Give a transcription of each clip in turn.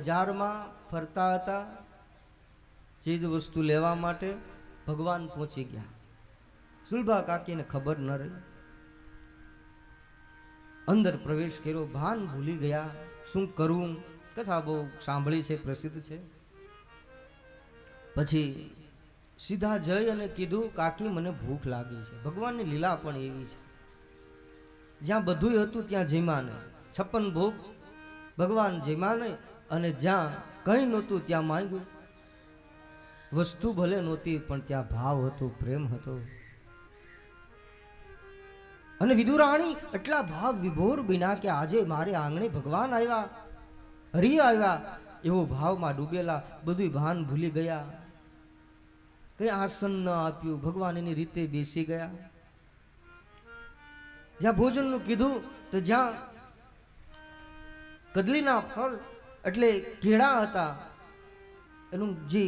બજારમાં ફરતા હતા ચીજ વસ્તુ લેવા માટે, ભગવાન પહોંચી ગયા. સુલભા કાકીને ખબર ન રહી, અંદર પ્રવેશ કર્યો, ભાન ભૂલી ગયા, શું કરવું. કથા બહુ સાંભળી છે, પ્રસિદ્ધ છે. પછી સીધા જઈ અને કીધું, કાકી મને ભૂખ લાગી છે. ભગવાનની લીલા પણ એવી છે, જ્યાં બધું હતું ત્યાં જમ્યા નહીં. 56 ભોગ ભગવાન જમ્યા નહીં, અને જ્યાં કંઈ નહોતું ત્યાં માંગ્યું. વસ્તુ ભલે નહોતી પણ ત્યાં ભાવ હતો, પ્રેમ હતો. અને વિદુરાણી એટલા ભાવ વિભોર બન્યા કે આજે મારે આંગણે ભગવાન આવ્યા, હરિ આવ્યા, એવો ભાવમાં ડૂબેલા. બધું ભાન ભૂલી ગયા, કઈ આસન ન આપ્યું, ભગવાન એની રીતે બેસી ગયા. જ્યાં ભોજનનું કીધું તો જ્યાં કદલીના ફળ એટલે કેળા હતા, એનું જે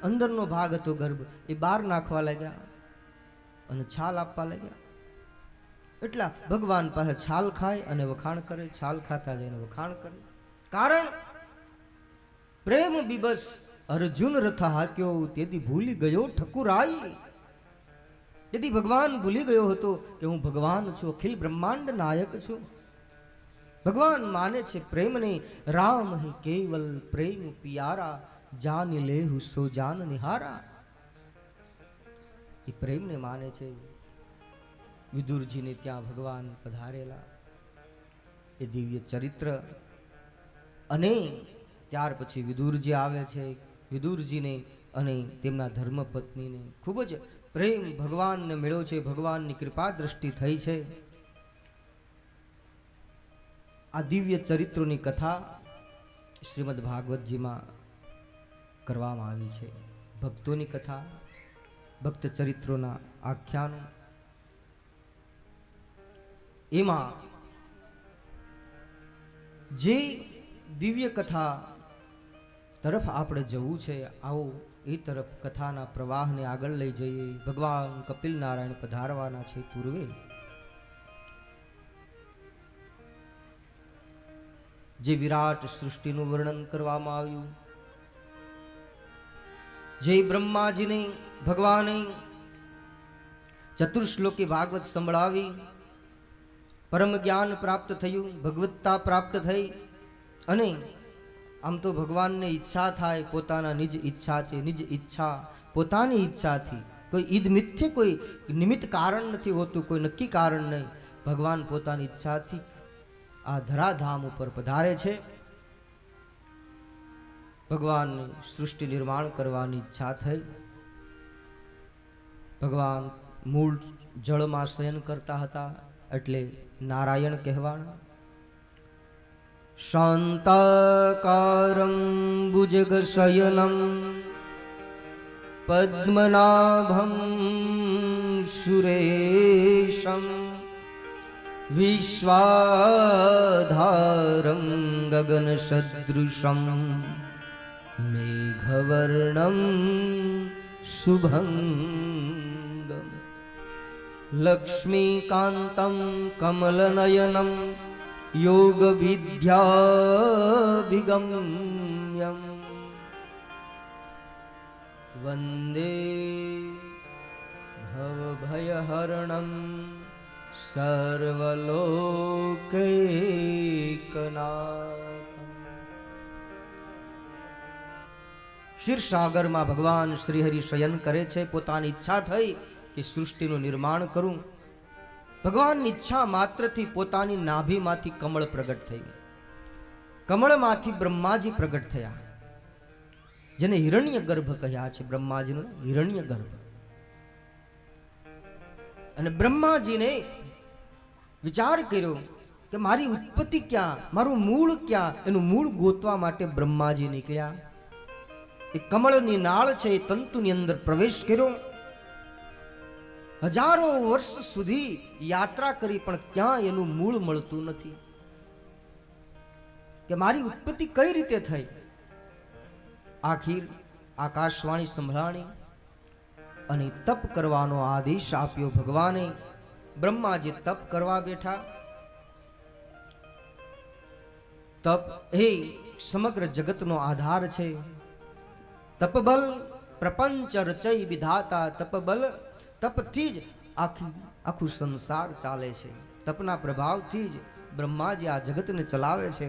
અંદરનો ભાગ હતો ગર્ભ, એ બહાર નાખવા લાગ્યા અને છાલ આપવા લાગ્યા. એટલા ભગવાન પાસે છાલ ખાય અને વખાણ કરે, છાલ ખાતા જઈને વખાણ કરે. કારણ પ્રેમ બીબસ અર્જુન રથ હાક્યો, તેથી ભૂલી ગયો ઠકુરાઈ. તેથી ભગવાન ભૂલી ગયો હતો કે હું ભગવાન છું, અખિલ બ્રહ્માંડ નાયક છું. ભગવાન માને છે પ્રેમને, રામ હી કેવલ પ્રેમ પિયારા, જાન લેહુ સો જાન નિહારા. એ પ્રેમને માને છે. વિદુરજીને ત્યાં ભગવાન પધારેલા, એ દિવ્ય ચરિત્ર. અને ત્યાર પછી વિદુરજી આવે છે. વિદુરજીને અને તેમના ધર્મપત્નીને ખૂબ જ પ્રેમ ભગવાનને મળ્યો છે, ભગવાનની કૃપા દ્રષ્ટિ થઈ છે. આ દિવ્ય ચરિત્રોની કથા શ્રીમદ ભાગવતજીમાં કરવામાં આવી છે. ભક્તોની કથા, ભક્ત ચરિત્રોના આખ્યાનો. એમાં જે દિવ્ય કથા તરફ આપણે જવું છે, આવો એ તરફ કથાના પ્રવાહને આગળ લઈ જઈએ. ભગવાન કપિલ નારાયણ પધારવાના છે. પૂર્વે જે વિરાટ સૃષ્ટિનું વર્ણન કરવામાં આવ્યું, જે બ્રહ્માજીને ભગવાને ચતુર્શ્લોકી ભાગવત સંભળાવી, પરમ જ્ઞાન પ્રાપ્ત થયું, ભગવત્તા પ્રાપ્ત થઈ. અને આમ તો ભગવાનને ઈચ્છા થાય, પોતાના નિજ ઈચ્છા છે, નિજ ઈચ્છા પોતાની ઈચ્છાથી. કોઈ ઈદ મિથ્ય કોઈ નિમિત્ત કારણ નથી હોતું, કોઈ નક્કી કારણ નહીં. ભગવાન પોતાની ઈચ્છાથી આ ધરાધામ ઉપર પધારે છે. ભગવાનની સૃષ્ટિ નિર્માણ કરવાની ઈચ્છા થઈ. ભગવાન મૂળ જળમાં શયન કરતા હતા, એટલે નારાયણ કહેવાના. શાંતાકારં ભુજગશયનં પદ્મનાભં સુરેશં વિશ્વાધારં ગગનસદૃશં મેઘવર્ણં શુભંગમ લક્ષ્મીકાન્तं કમલનયनं યોગવિદ્યાભિગમ્યં વંદે ભવભયહરણં સર્વલોકૈકનાથં. ક્ષીરસાગરમાં ભગવાન શ્રીહરિ શયન કરે છે. પોતાની ઈચ્છા થઈ કે સૃષ્ટિનું નિર્માણ કરું. ભગવાનની ઈચ્છા માત્રથી પોતાની નાભીમાંથી કમળ પ્રગટ થયું. કમળમાંથી બ્રહ્માજી પ્રગટ થયા, જેને હિરણ્ય ગર્ભ કહ્યા છે. બ્રહ્માજીનું હિરણ્ય ગર્ભ. અને બ્રહ્માજીને વિચાર કર્યો કે મારી ઉત્પત્તિ ક્યાં, મારું મૂળ ક્યાં. એનું મૂળ ગોતવા માટે બ્રહ્માજી નીકળ્યા. એ કમળની નાળ છે, એ તંતુની અંદર પ્રવેશ કર્યો. હજારો વર્ષ સુધી યાત્રા કરી, પણ ક્યાં એનું મૂળ મળતું નથી. કે મારી ઉત્પત્તિ કઈ રીતે થઈ. આખિર આકાશવાણી સંભળાણી અને તપ કરવાનો આદેશ આપ્યો ભગવાને. બ્રહ્માજી તપ કરવા બેઠા. તપ સમગ્ર જગતનો આધાર છે. તપબલ પ્રપંચ રચય વિધાતા, તપબલ તપથી જ આખું સંસાર ચાલે છે. તપના પ્રભાવથી જ બ્રહ્માજી આ જગતને ચલાવે છે.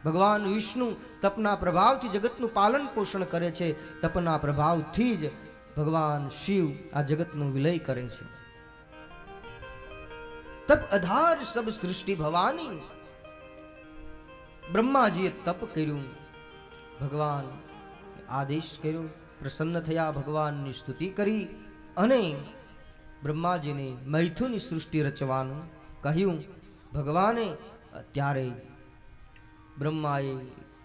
ભગવાન વિષ્ણુ તપના પ્રભાવથી જગતનું પાલન પોષણ કરે છે. તપના પ્રભાવથી જ ભગવાન શિવ આ જગતનું વિલય કરે છે. તપ આધાર સબ સૃષ્ટિ ભવાની. બ્રહ્માજીએ તપ કર્યું, ભગવાન આદેશ કર્યો, પ્રસન્ન થયા, ભગવાનની સ્તુતિ કરી અને બ્રહ્માજીને મૈથુનની સૃષ્ટિ રચવાનું કહ્યું. ભગવાને ત્યારે બ્રહ્માએ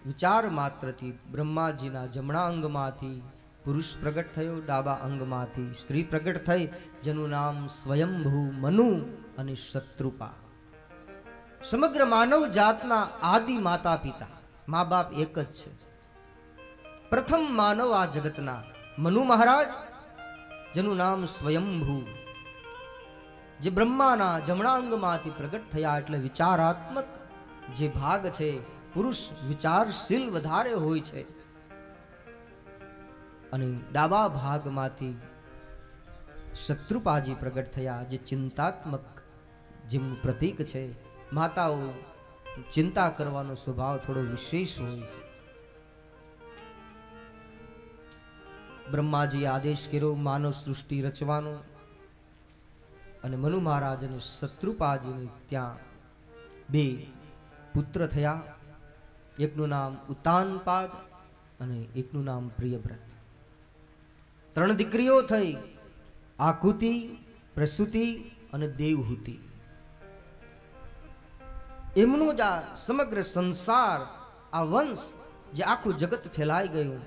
વિચાર માત્રથી બ્રહ્માજીના જમણા અંગમાંથી પુરુષ પ્રગટ થયો, ડાબા અંગમાંથી સ્ત્રી પ્રગટ થઈ, જેનું નામ સ્વયંભૂ, મનુ અને શત્રુપા. સમગ્ર માનવ જાતના આદિ માતા પિતા, મા બાપ એક જ છે. પ્રથમ માનવ આ જગતના મનુ મહારાજ, જેનું નામ સ્વયંભૂ, જે બ્રહ્માના જમણા અંગમાંથી પ્રગટ થયા. એટલે વિચારાત્મક જે ભાગ છે, પુરુષ વિચારશીલ વધારે હોય છે. અને ડાબા ભાગમાંથી શત્રુપાજી પ્રગટ થયા, જે ચિંતાત્મક જેમનું પ્રતીક છે. માતાઓ ચિંતા કરવાનો સ્વભાવ થોડો વિશેષ હોય છે. બ્રહ્માજીએ આદેશ કર્યો માનવ સૃષ્ટિ રચવાનો, અને મનુ મહારાજ અને શત્રુપાજીને ત્યાં બે પુત્ર થયા. એકનું નામ ઉતાનપાદ અને એકનું નામ પ્રિયવ્રત. 3 દીકરીઓ થઈ, આકુતિ, પ્રસૂતિ અને દેવહૂતિ. એમનું જ આ સમગ્ર સંસાર, આ વંશ, જે આખું જગત ફેલાઈ ગયું,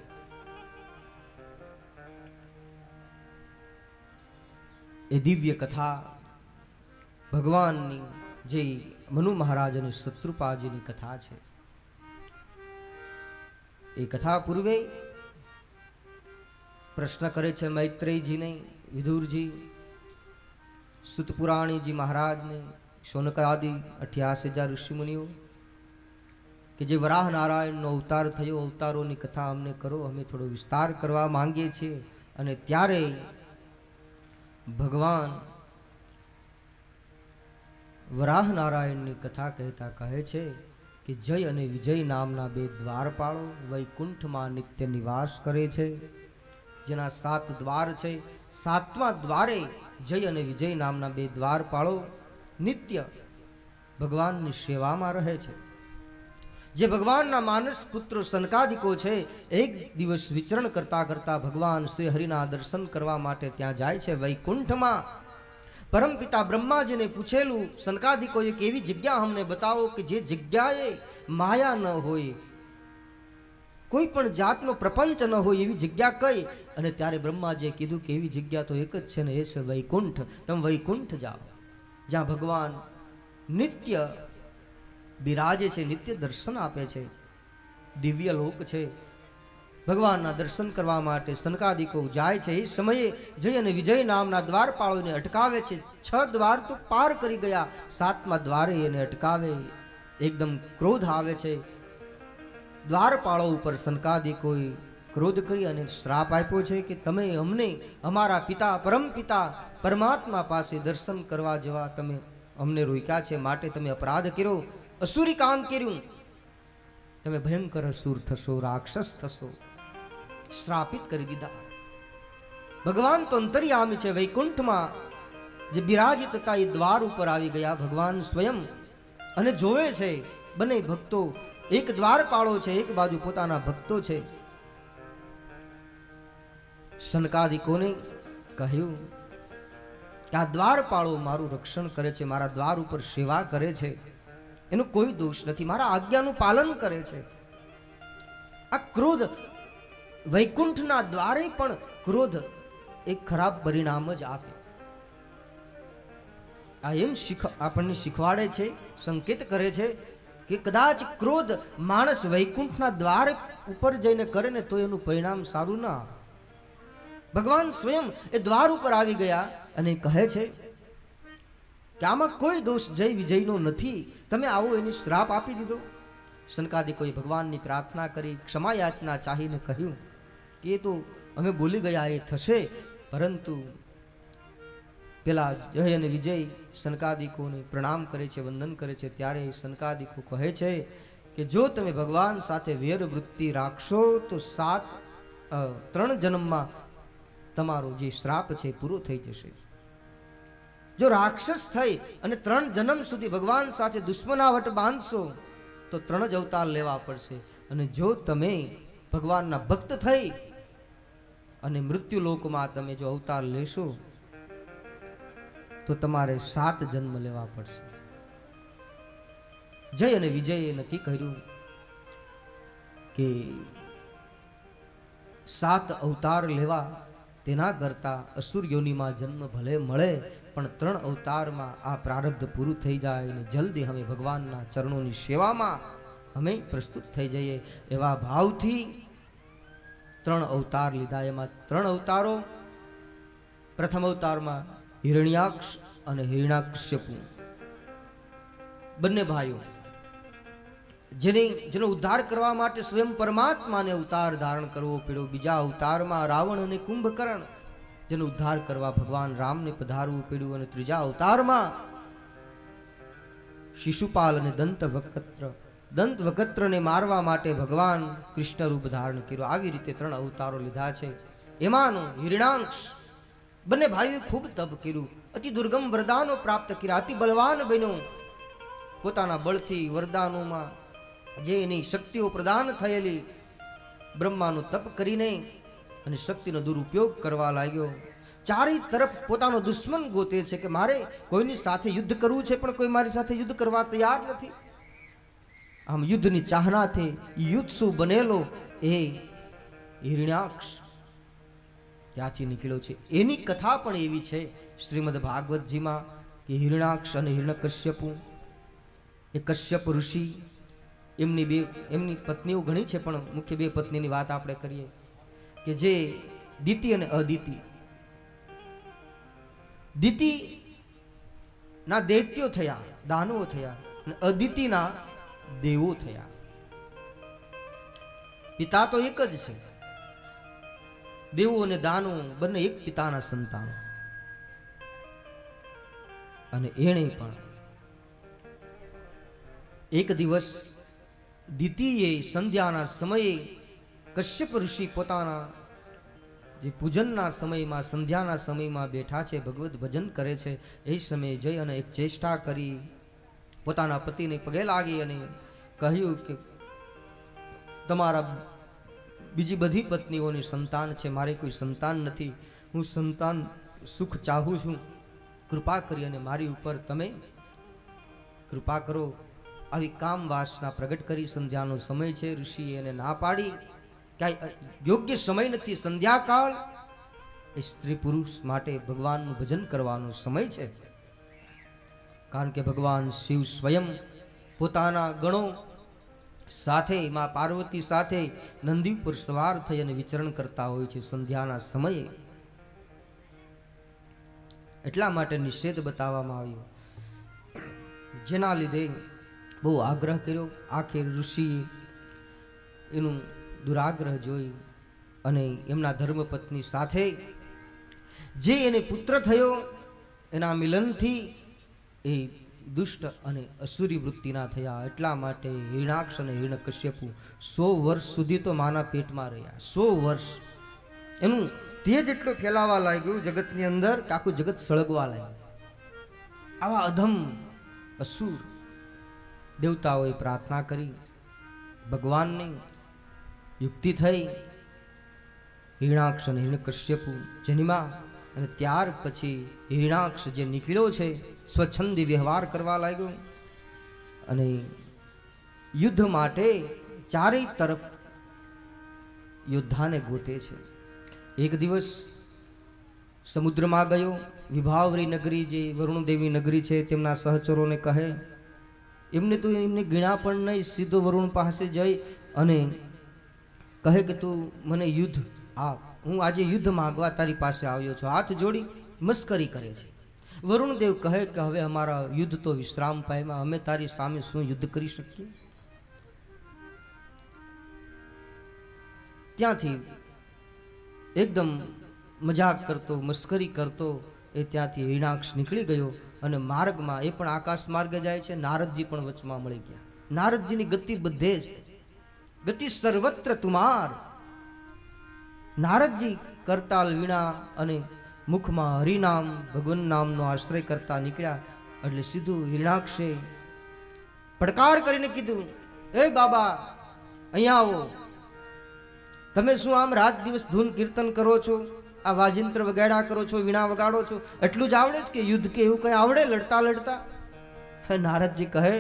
એ દિવ્ય કથા ભગવાનની જે મનુ મહારાજ અને શત્રુપાજીની કથા છે. એ કથા પૂર્વે પ્રશ્ન કરે છે મૈત્રેયજીને, વિદુરજી, સુતપુરાણીજી મહારાજને, શૌનક આદિ 88,000 ઋષિમુનિઓ, કે જે વરાહ નારાયણનો અવતાર થયો, અવતારોની કથા અમને કરો, અમે થોડો વિસ્તાર કરવા માંગીએ છીએ. અને ત્યારે ભગવાન વરાહ નારાયણની કથા કહેતા કહે છે કે જય અને વિજય નામના 2 દ્વારપાળો વૈકુંઠમાં નિત્ય નિવાસ કરે છે, જેના 7 દ્વાર છે. 7મા દ્વારે જય અને વિજય નામના 2 દ્વારપાળો નિત્ય ભગવાનની સેવામાં રહે છે. જે ભગવાનના માનસ પુત્રો સનકાદિકો છે, એક દિવસ વિચરણ કરતા કરતા ભગવાન શ્રી હરિના દર્શન કરવા માટે ત્યાં જાય છે વૈકુંઠમાં. પરમપિતા બ્રહ્માજીને પૂછેલું સનકાદિકોએ કે એવી જગ્યા અમને બતાવો કે જે જગ્યાએ માયા ન હોય, કોઈ પણ જાતનો પ્રપંચ ન હોય, એવી જગ્યા કઈ? અને ત્યારે બ્રહ્માજીએ કીધું કે એવી જગ્યા તો એક જ છે ને, એ છે વૈકુંઠ. તમે વૈકુંઠ જાઓ, જ્યાં ભગવાન નિત્ય બિરાજે છે, નિત્ય દર્શન આપે છે, દિવ્ય લોક છે. ભગવાનના દર્શન કરવા માટે સનકાદિકો જાય છે. એ સમયે જય અને વિજય નામના દ્વારપાળોને અટકાવે છે. 6 દ્વાર તો પાર કરી ગયા, 7મા દ્વારે એને અટકાવે. એકદમ ક્રોધ આવે છે. દ્વારપાળો ઉપર સનકાદિકોએ ક્રોધ કરી અને શ્રાપ આપ્યો છે કે તમે અમને અમારા પિતા પરમપિતા પરમાત્મા પાસે દર્શન કરવા જવા તમે અમને રોક્યા છે, માટે તમે અપરાધ કર્યો, અસુરી કામ કર્યું, તમે ભયંકર અસુર થશો, રાક્ષસ થશો. શ્રાપિત કરી દીધા. ભગવાન તો અંતર્યામી છે, વૈકુંઠમાં જે બિરાજિત હતા એ દ્વાર ઉપર આવી ગયા ભગવાન સ્વયં, અને જોવે છે બંને ભક્તો, એક દ્વારપાળો છે, એક બાજુ પોતાના ભક્તો છે. સનકાદિકોને કહ્યું કે આ દ્વારપાળો મારું રક્ષણ કરે છે, મારા દ્વાર ઉપર સેવા કરે છે, એનો કોઈ દોષ નથી, મારા આજ્ઞાનું પાલન કરે છે. આ ક્રોધ, વૈકુંઠના દ્વારે પણ ક્રોધ એક ખરાબ પરિણામ જ આપે. આ એમ આપણને શીખવાડે છે, સંકેત કરે છે કે કદાચ ક્રોધ માણસ વૈકુંઠના દ્વાર ઉપર જઈને કરે ને તો એનું પરિણામ સારું ના આવે. ભગવાન સ્વયં એ દ્વાર ઉપર આવી ગયા અને કહે છે કે આમાં કોઈ દોષ જય વિજયનો નથી, તમે આવો એની શ્રાપ આપી દીધો. સનકાદિકોએ ભગવાનની પ્રાર્થના કરી, ક્ષમા યાચના ચાહીને કહ્યું કે એ તો અમે બોલી ગયા, એ થશે, પરંતુ પેલા જય અને વિજય સનકાદિકોને પ્રણામ કરે છે, વંદન કરે છે, ત્યારે સનકાદિકો કહે છે કે જો તમે ભગવાન સાથે વેર વૃત્તિ રાખશો તો 3 જન્મમાં તમારો જે શ્રાપ છે પૂરો થઈ જશે. જો રાક્ષસ થઈ અને 3 જન્મ સુધી ભગવાન સાથે દુશ્મનાવટ બાંધશો તો 3 જ અવતાર લેવા પડશે. અને જો તમે ભગવાનના ભક્ત થઈ અને મૃત્યુલોકમાં તમે જો અવતાર લેશો તો તમારે 7 જન્મ લેવા પડશે. જય અને વિજયે નક્કી કર્યું કે 7 અવતાર લેવા તેના કરતા અસુર યોનિમાં જન્મ ભલે મળે પણ 3 અવતારમાં આ પ્રારબ્ધ પૂરું થઈ જાય અને જલ્દી અમે ભગવાનના ચરણોની સેવામાં અમે પ્રસ્તુત થઈ જઈએ એવા ભાવથી 3 અવતાર લીધા. એમાં 3 અવતારો, પ્રથમ અવતારમાં હિરણ્યાક્ષ અને હિરણ્યાકશ્યપુ બંને ભાઈઓ જેનો ઉદ્ધાર કરવા માટે સ્વયં પરમાત્માને અવતાર ધારણ કરવો પડ્યો. બીજા અવતારમાં રાવણ અને કુંભકર્ણ જેનો ઉદ્ધાર કરવા ભગવાન રામને પધારવું પડ્યું. અને ત્રીજા અવતારમાં શિશુપાલ અને દંતવક્ત્રને મારવા માટે ભગવાન કૃષ્ણ રૂપ ધારણ કર્યું. આવી રીતે 3 અવતારો લીધા છે. એમાંનો હિરણાંક્ષ બંને ભાઈઓએ ખૂબ તપ કર્યું, અતિ દુર્ગમ વરદાનો પ્રાપ્ત કર્યા, અતિ બલવાન બન્યો. પોતાના બળથી વરદાનોમાં જે એની શક્તિઓ પ્રદાન થયેલી બ્રહ્માનું તપ કરીને અને શક્તિનો દુરુપયોગ કરવા લાગ્યો. ચારે તરફ પોતાનો દુશ્મન ગોતે છે કે મારે કોઈની સાથે યુદ્ધ કરવું છે પણ કોઈ મારી સાથે યુદ્ધ કરવા તૈયાર નથી. આમ યુદ્ધની ચાહનાથી યુદ્ધસુ બનેલો એ હિરણ્યાક્ષ ત્યાંથી નીકળ્યો છે. એની કથા પણ એવી છે શ્રીમદ ભાગવતજીમાં કે હિરણાક્ષ અને હિરણ્યકશ્યપુ, એ કશ્યપ ઋષિ એમની પત્નીઓ ઘણી છે પણ મુખ્ય 2 પત્નીની વાત આપણે કરીએ કે જે દિતિ અને અદિતિ. દિતિ ના દૈત્યો થયા, દાનવો થયા, અને અદિતિના દેવો થયા. પિતા તો એક જ છે, દેવો અને દાનો બંને એક પિતાના સંતાનો. અને એણે પણ એક દિવસ દિતિએ સંધ્યાના સમયે કશ્યપ ઋષિ પોતાના જે પૂજનના સમયમાં સંધ્યાના સમયમાં બેઠા છે, ભગવત ભજન કરે છે, એ સમયે જઈ અને એક ચેષ્ટા કરી પોતાના પતિને પગે લાગી અને કહ્યું કે તમારા બીજી બધી પત્નીઓની સંતાન છે, મારે કોઈ સંતાન નથી, હું સંતાન સુખ ચાહું છું, કૃપા કરી અને મારી ઉપર તમે કૃપા કરો. આવી કામ વાસના પ્રગટ કરી. સંધ્યાનો સમય છે, ઋષિએ એને ના પાડી, ક્યાંય યોગ્ય સમય નથી, સંધ્યાકાળ એ સ્ત્રી પુરુષ માટે ભગવાનનું ભજન કરવાનો સમય છે. કારણ કે ભગવાન શિવ સ્વયં પોતાના ગણો સાથે માં પાર્વતી સાથે નંદી ઉપર સવાર થઈ અને વિચરણ કરતા હોય છે સંધ્યાના સમયે. એટલા માટે નિષેધ બતાવવામાં આવ્યો, જેના લીધે બહુ આગ્રહ કર્યો. આખિર ઋષિએ એનું દુરાગ્રહ જોઈ અને એમના ધર્મપત્ની સાથે જે એને પુત્ર થયો એના મિલનથી એ દુષ્ટ અને અસુરી વૃત્તિના થયા. એટલા માટે હિરણાક્ષ અને હિરણ્યકશ્યપુ 100 વર્ષ સુધી તો માના પેટમાં રહ્યા. 100 વર્ષ એનું તેજ એટલું ફેલાવા લાગ્યું જગતની અંદર કે આખું જગત સળગવા લાગ્યું. આવા અધમ અસુર દેવતાઓએ પ્રાર્થના કરી, ભગવાનની યુક્તિ થઈ, હિરણાક્ષ અને હિરણ્યકશ્યપુ જન્મ્યા. અને ત્યાર પછી હિરણાક્ષ જે નીકળ્યો છે સ્વચ્છંદી વ્યવહાર કરવા લાગ્યો અને યુદ્ધ માટે ચારેય તરફ યોદ્ધાને ગોતે છે. એક દિવસ સમુદ્રમાં ગયો, વિભાવરી નગરી જે વરુણદેવી નગરી છે તેમના સહચરોને કહે, એમને તો એમને ગીણા પણ નહીં, સીધો વરુણ પાસે જઈ અને કહે કે તું મને યુદ્ધ આપ, હું આજે યુદ્ધ માંગવા તારી પાસે આવ્યો છું. હાથ જોડી મસ્કરી કરે છે. વરુણદેવ કહે કે હવે અમારા યુદ્ધ તો વિશ્રામ પામ્યા, અમે તારી સામે શું યુદ્ધ કરી શકીએ? ત્યાંથી એકદમ મજાક કરતો, મસ્કરી કરતો એ ત્યાંથી હિરણાક્ષ નીકળી ગયો અને માર્ગમાં એ પણ આકાશ માર્ગે જાય છે. નારદજી પણ વચમાં મળી ગયા. નારદજીની ગતિ બધે છે, ગતિ સર્વત્ર તુમાર. નારદજી કરતાલ વીણા અને મુખમાં હરિનામ ભગવાન નામનો આશ્રય કરતા નીકળ્યા એટલે સીધું હિરણાક્ષે પડકાર કરીને કીધું, એ બાબા અહીંયા આવો. તમે શું આમ રાત દિવસ ધૂન કીર્તન કરો છો, આ વાજિંત્ર વગાડ્યા કરો છો, વીણા વગાડો છો, એટલું જ આવડે છે કે યુદ્ધ કે એવું કઈ આવડે લડતા લડતા? નારદજી કહે,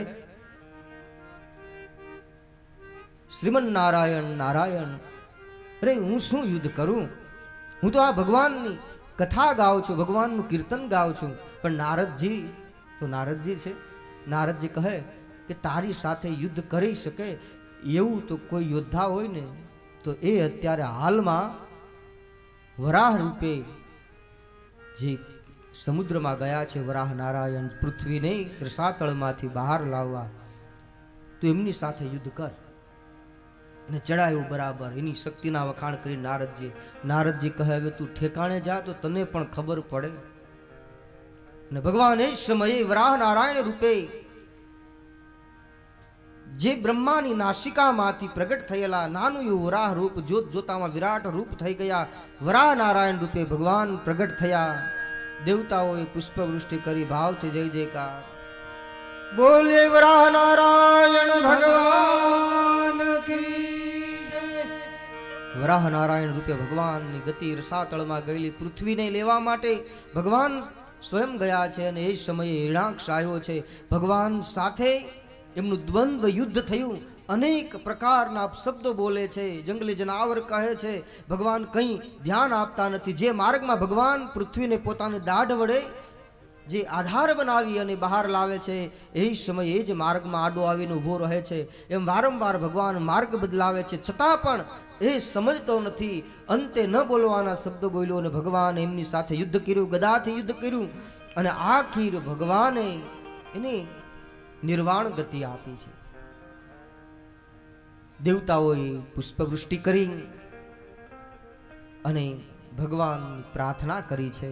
શ્રીમન નારાયણ નારાયણ, અરે હું શું યુદ્ધ કરું? હું તો આ ભગવાનની કથા ગાઉં છું, ભગવાનનું કીર્તન ગાઉં છું. પણ નારદજી તો નારદજી છે. નારદજી કહે કે તારી સાથે યુદ્ધ કરી શકે એવું તો કોઈ યોદ્ધા હોય ને તો એ અત્યારે હાલમાં વરાહ રૂપે જે સમુદ્રમાં ગયા છે, વરાહ નારાયણ પૃથ્વીને રસાતળમાંથી બહાર લાવવા, તો એમની સાથે યુદ્ધ કર. અને ચડાયું બરાબર. એની શક્તિના વખાણ કરી નારદજી કહે, હવે તું ઠેકાણે જા તો તને પણ ખબર પડે. અને ભગવાન એ સમયે વરાહ નારાયણ રૂપે જે બ્રહ્માની નાસિકામાંથી પ્રગટ થયેલા નાનું એવું વરાહ રૂપ જોત જોતામાં વિરાટ રૂપ થઈ ગયા. વરાહ નારાયણ રૂપે ભગવાન પ્રગટ થયા. દેવતાઓએ પુષ્પવૃષ્ટિ કરી ભાવથી જય જયકાર. બોલે વરાહ નારાયણ ભગવાન કી જય. વરાહ નારાયણ રૂપે ભગવાનની ગતિ રસાતળમાં ગયેલી પૃથ્વીને લેવા માટે ભગવાન સ્વયં ગયા છે. અને એ સમયે હિરણાક્ષ આવ્યો છે. ભગવાન સાથે એમનું દ્વંદ્વ યુદ્ધ થયું. અનેક પ્રકારના શબ્દો બોલે છે, જંગલી જનાવર કહે છે. ભગવાન કંઈ ધ્યાન આપતા નથી. જે માર્ગમાં ભગવાન પૃથ્વીને પોતાની દાઢ વડે જે આધાર બનાવી અને બહાર લાવે છે, એ સમયે જ માર્ગમાં આડો આવીને ઊભો રહે છે. એમ વારંવાર ભગવાન માર્ગ બદલાવે છે, છતાં પણ એ સમજતો નથી. અંતે ન બોલવાના શબ્દો બોલ્યો અને ભગવાન એમની સાથે યુદ્ધ કર્યું, ગદાથી યુદ્ધ કર્યું. અને આખીર ભગવાને એને નિર્વાણ ગતિ આપી છે. દેવતાઓએ પુષ્પવૃષ્ટિ કરી અને ભગવાનની પ્રાર્થના કરી છે.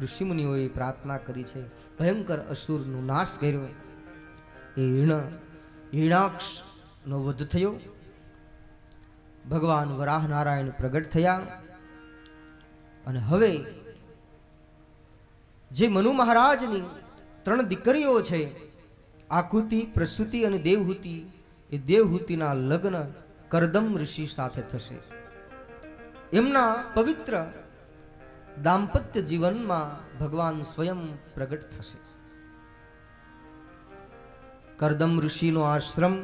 ઋષિમુનિઓએ પ્રાર્થના કરી છે. ભયંકર અસુરનો નાશ કર્યો. એ હિરણાક્ષનો વધ થયો. ભગવાન વરાહ નારાયણ પ્રગટ થયા. અને હવે જે મનુ મહારાજની 3 દીકરીઓ છે, આકુતિ, પ્રસૂતિ અને દેવહૂતિ, એ દેવહૂતિના લગ્ન કરદમ ઋષિ સાથે થશે. એમના પવિત્ર દાંપત્ય જીવનમાં ભગવાન સ્વયં પ્રગટ થશે. કરદમ ઋષિનો આશ્રમ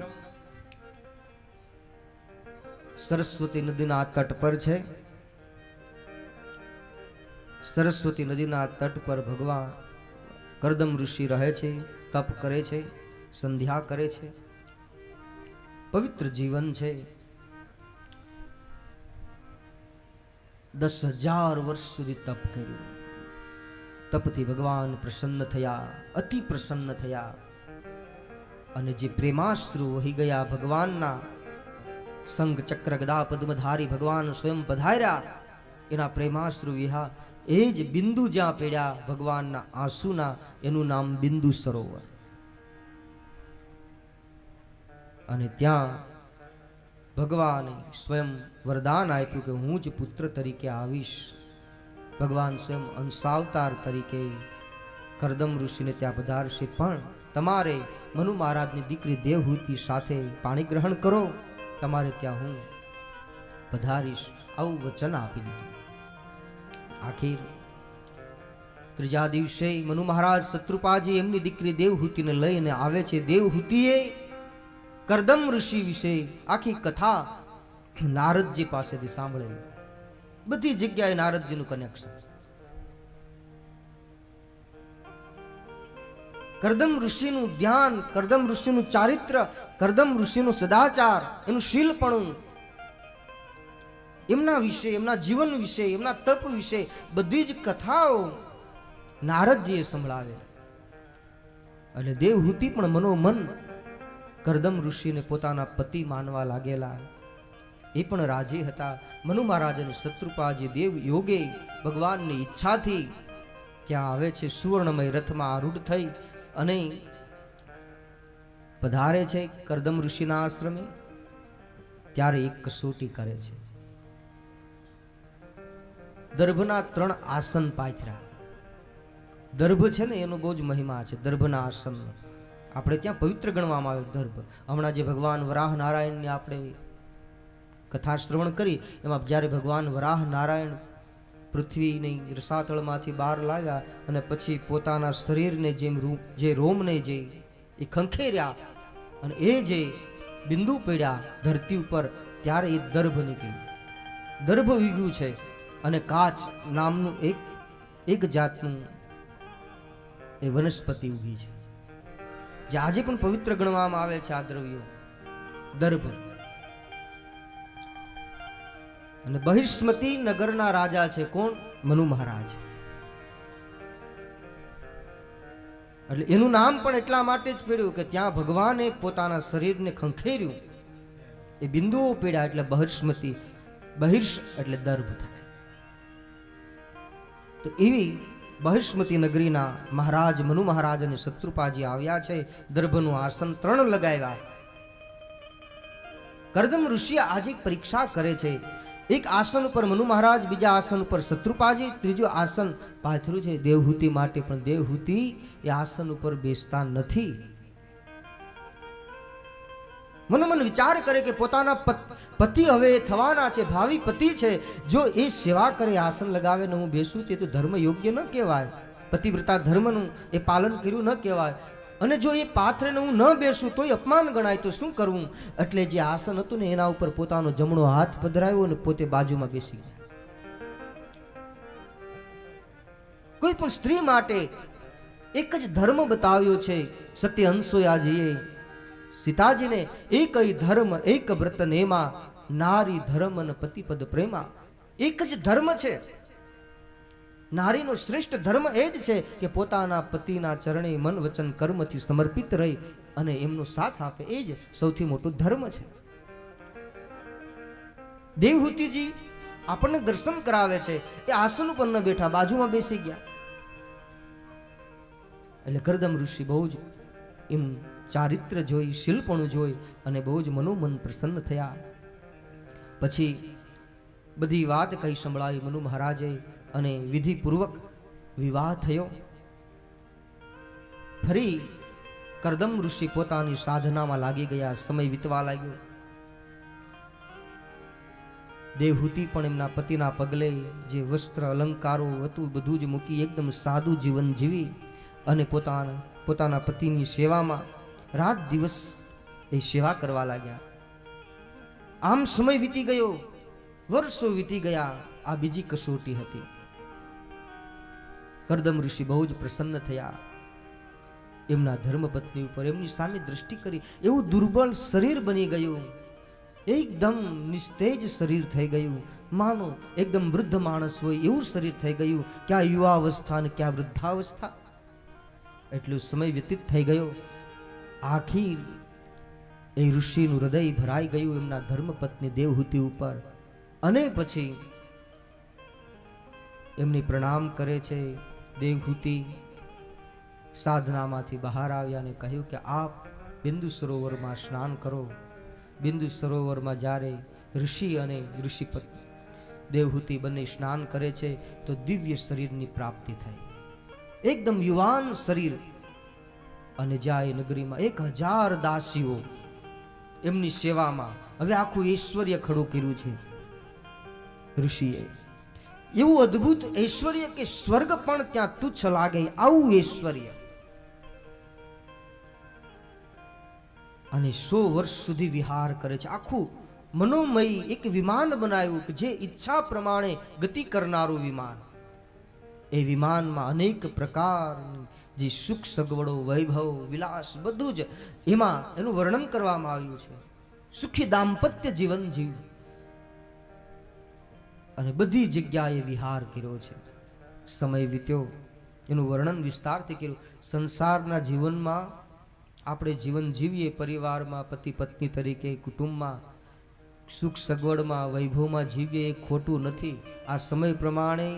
સરસ્વતી નદીના તટ પર છે. સરસ્વતી નદીના તટ પર ભગવાન કરદમ ઋષિ રહે છે, તપ કરે છે, સંધ્યા કરે છે, પવિત્ર જીવન છે. 10,000 વર્ષ સુધી તપ કર્યું. તપથી ભગવાન પ્રસન્ન થયા, અતિ પ્રસન્ન થયા. અને જે પ્રેમાશ્રુ વહી ગયા ભગવાનના, શંખ ચક્ર ગદા પદ્મધારી ભગવાન સ્વયં પધાર્યા, એના પ્રેમાશ્રુ વિહા એ જ બિંદુ જ્યાં પડ્યા ભગવાનના આંસુના, એનું નામ બિંદુ સરોવર. અને ત્યાં ભગવાને સ્વયં વરદાન આપ્યું કે હું જ પુત્ર તરીકે આવીશ. ભગવાન સ્વયં અંશાવતાર તરીકે કરદમ ઋષિને ત્યાં પધારશે. પણ તમારે મનુ મહારાજની દીકરી દેવહૂતિ સાથે પાણી ગ્રહણ કરો, તમારે ત્યાં હું પધારીશ, આવું વચન આપી દીધું. આખીર ત્રીજા દિવસે મનુ મહારાજ શત્રુપાજી એમની દીકરી દેવહૂતિને લઈને આવે છે. દેવહૂતિએ કરદમ ઋષિ વિશે આખી કથા નારદજી પાસેથી સાંભળેલી. બધી જગ્યાએ નારદજીનું કનેક્શન. કરદમ ઋષિનું ધ્યાન, કરદમ ઋષિનું ચારિત્ર, કરદમ ઋષિનું સદાચાર, એનું શીલપણું, એમના વિશે, એમના જીવન વિશે, એમના તપ વિશે બધી જ કથાઓ નારદજીએ સંભળાવે. અને દેવહૂતિ પણ મનોમન કરદમ ઋષિને પોતાના પતિ માનવા લાગેલા. એ પણ રાજી હતા. મનુ મહારાજ અને શત્રુપાજી દેવ યોગે ભગવાનની ઈચ્છાથી ત્યાં આવે છે. સુવર્ણમય રથમાં આરૂઢ થઈ અને પધારે છે કરદમ ઋષિના આશ્રમે. ત્યારે એક કસોટી કરે છે. દર્ભના 3 આસન પાથર્યા. દર્ભ છે ને એનો બહુ જ મહિમા છે. દર્ભના આસન આપણે ત્યાં પવિત્ર ગણવામાં આવે. દર્ભ હમણાં જે ભગવાન વરાહ નારાયણની આપણે કથા શ્રવણ કરી, એમાં જ્યારે ભગવાન વરાહ નારાયણ પૃથ્વીની રસાતળમાંથી બહાર લાવ્યા અને પછી પોતાના શરીરને જે રોમને જે એ ખંખેર્યા અને એ જે બિંદુ પડ્યા ધરતી ઉપર, ત્યારે એ દર્ભ નીકળ્યું. દર્ભ ઉગ્યું છે અને કાચ નામનું એક જાતનું એ વનસ્પતિ ઉગી છે, જે આજે પણ પવિત્ર ગણવામાં આવે છે. આ દ્રવ્યો દર્ભ. અને બહિષ્મતી નગરના રાજા છે કોણ? મનુ મહારાજ. એટલે એનું નામ પણ એટલા માટે જ પડ્યું કે ત્યાં ભગવાને પોતાના શરીરને ખંખેર્યું, એ બિંદુઓ પડ્યા એટલે બહિષ્મતી. બહિર્ષ એટલે દર્ભ થાય. તો એવી બહિષ્મતી નગરીના મહારાજ મનુ મહારાજ અને શત્રુપાજી આવ્યા છે. દર્ભનું આસન 3 લગાવ્યા. કરદમ ઋષિ આજે પરીક્ષા કરે છે. એક આસન ઉપર મનુ મહારાજ, બીજા આસન ઉપર શત્રુપાજી, ત્રીજું આસન પાથર્યું છે દેવહૂતિ માટે. પણ દેવહૂતિ એ આસન ઉપર બેસતા નથી. મનોમન વિચાર કરે કે પોતાના પતિ હવે થવાના છે, ભાવિ પતિ છે, જો એ સેવા કરે, આસન લગાવે ને હું બેસું, તે તો ધર્મ યોગ્ય ન કહેવાય. પતિવ્રતા ધર્મનું એ પાલન કર્યું ન કહેવાય. અને જો એ પાથરે ને હું ન બેસું તોય અપમાન ગણાય, તો શું કરવું? એટલે જે આસન હતું ને એના ઉપર પોતાનો જમણો હાથ પધરાવ્યો અને પોતે બાજુમાં બેસી ગયા. કોઈ પણ સ્ત્રી માટે એક જ ધર્મ બતાવ્યો છે સત્ય અંશોયાજીએ સીતાજીને. એક ધર્મ એક વ્રત નેમા, નારી ધર્મ અને પતિપદ પ્રેમા. એક જ ધર્મ છે. નારીનો શ્રેષ્ઠ ધર્મ એ જ છે કે પોતાના પતિના ચરણે મન વચન કર્મથી સમર્પિત રહી અને એમનો સાથ આપે. એ જ સૌથી મોટું ધર્મ છે. દેવહૂતિજી આપણને દર્શન કરાવે છે. એ આસન ઉપર ન બેઠા, બાજુમાં બેસી ગયા. એટલે કરદમ ઋષિ બહુ જ એમ ચારિત્ર જોઈ, શિલ્પણું જોઈ અને બહુ જ મનોમન પ્રસન્ન થયા. પછી બધી વાત કઈ સંભળાવી મનુ મહારાજે અને વિધિપૂર્વક વિવાહ થયો. ફરી કરદમ ઋષિ પોતાની સાધનામાં લાગી ગયા. સમય વીતવા લાગ્યો. દેવહૂતિ પણ એમના પતિના પગલે જે વસ્ત્ર અલંકારો હતું બધું જ મૂકી એકદમ સાદું જીવન જીવી અને પોતાના પતિની સેવામાં રાત દિવસ એ સેવા કરવા લાગ્યા. આમ સમય વીતી ગયો, વર્ષો વીતી ગયા. આ બીજી કસોટી હતી. કરદમ ઋષિ બહુ જ પ્રસન્ન થયા. એમના ધર્મપત્ની ઉપર એમની સામે દ્રષ્ટિ કરી. એવું દુર્બળ શરીર બની ગયું, એકદમ નિસ્તેજ શરીર થઈ ગયું. માનો એકદમ વૃદ્ધ માણસ હોય એવું શરીર થઈ ગયું. ક્યાં યુવાવસ્થા ને ક્યાં વૃદ્ધાવસ્થા. એટલું સમય વ્યતીત થઈ ગયો. આખી એ ઋષિનું હૃદય ભરાઈ ગયું એમના ધર્મપત્ની દેવહૂતિ ઉપર. અને પછી એમની પ્રણામ કરે છે. દેવહૂતિ સાધનામાંથી બહાર આવ્યા અને કહ્યું કે આપ બિંદુ સરોવરમાં સ્નાન કરો. બિંદુ સરોવરમાં જ્યારે ઋષિ અને ઋષિપત્ની દેવહૂતિ બંને સ્નાન કરે છે તો દિવ્ય શરીરની પ્રાપ્તિ થઈ. એકદમ યુવાન શરીર. અને જ્યાં એ નગરીમાં 1000 દાસીઓ એમની સેવામાં. હવે આખું ઐશ્વર્ય ખડું કર્યું છે ઋષિએ. એવું અદ્ભુત ઐશ્વર્ય કે સ્વર્ગ પણ ત્યાં તુચ્છ લાગે આવું ઐશ્વર્ય. અને 100 વર્ષ સુધી વિહાર કરે છે. આખું મનોમય એક વિમાન બનાવ્યું કે જે ઈચ્છા પ્રમાણે ગતિ કરનારું વિમાન. એ વિમાનમાં અનેક પ્રકારની જે સુખ સગવડો, વૈભવ, વિલાસ બધું જ એમાં એનું વર્ણન કરવામાં આવ્યું છે. સુખી દાંપત્ય જીવન જીવ્યું અને બધી જગ્યાએ વિહાર કર્યો છે. સમય વીત્યો, એનું વર્ણન વિસ્તારથી કર્યું. સંસારના જીવનમાં આપણે જીવન જીવીએ પરિવારમાં, પતિ પત્ની તરીકે, કુટુંબમાં, સુખ સગવડમાં વૈભવમાં જીવીએ એ ખોટું નથી. આ સમય પ્રમાણે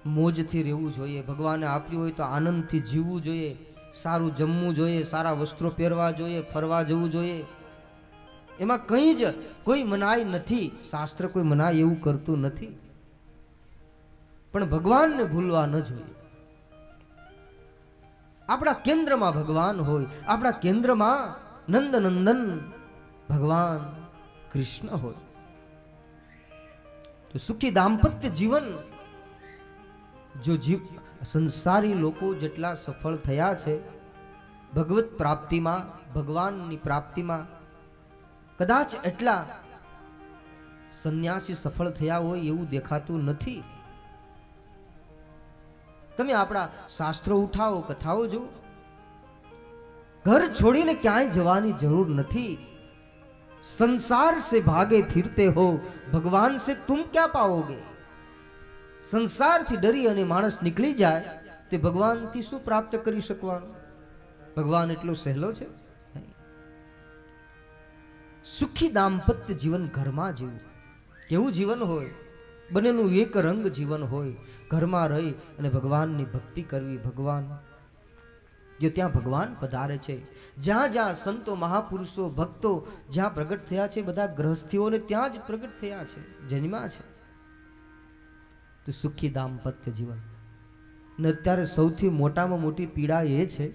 મોજથી રહેવું જોઈએ. ભગવાને આપ્યું હોય તો આનંદથી જીવવું જોઈએ, સારું જમવું જોઈએ, સારા વસ્ત્રો પહેરવા જોઈએ, ફરવા જવું જોઈએ. એમાં કંઈ જ કોઈ મનાઈ નથી. શાસ્ત્ર કોઈ મનાઈ એવું કરતું નથી. પણ ભગવાનને ભૂલવા ન જોઈએ. આપણા કેન્દ્રમાં ભગવાન હોય, આપણા કેન્દ્રમાં નંદનંદન ભગવાન કૃષ્ણ હોય તો સુખી દાંપત્ય જીવન જો જીવ સંસારી લોકો જેટલા સફળ થયા છે ભગવત પ્રાપ્તિમાં, ભગવાનની પ્રાપ્તિમાં, કદાચ એટલા સંન્યાસી સફળ થયા હોય એવું દેખાતું નથી. તમે આપણા શાસ્ત્રો ઉઠાવો, કથાઓ જુઓ, ઘર છોડીને ક્યાંય જવાની જરૂર નથી. संसार से भागे फिरते हो, भगवान से तुम क्या पाओगे? संसार थी डरी अने माणस निकली जाए ते भगवान थी शू प्राप्त करी शकवानुं? भगवान एटलो सहेलो छे? सुखी दाम्पत्य जीवन घरमां जीवुं. केवुं जीवन होय? बनेनुं एक रंग जीवन होय. घरमां रही अने भगवाननी भक्ति करवी. भगवान जो त्या भगवान पधारे छे, ज्यां ज्यां संतो महापुरुषो भक्तो ज्यां प्रगट थया छे, बधा गृहस्थीओने त्यां ज प्रगट थया छे, जन्म्या छे. तो सुखी दाम्पत्य जीवन ने अत्यारे सौथी मोटामां मोटी पीड़ा ए छे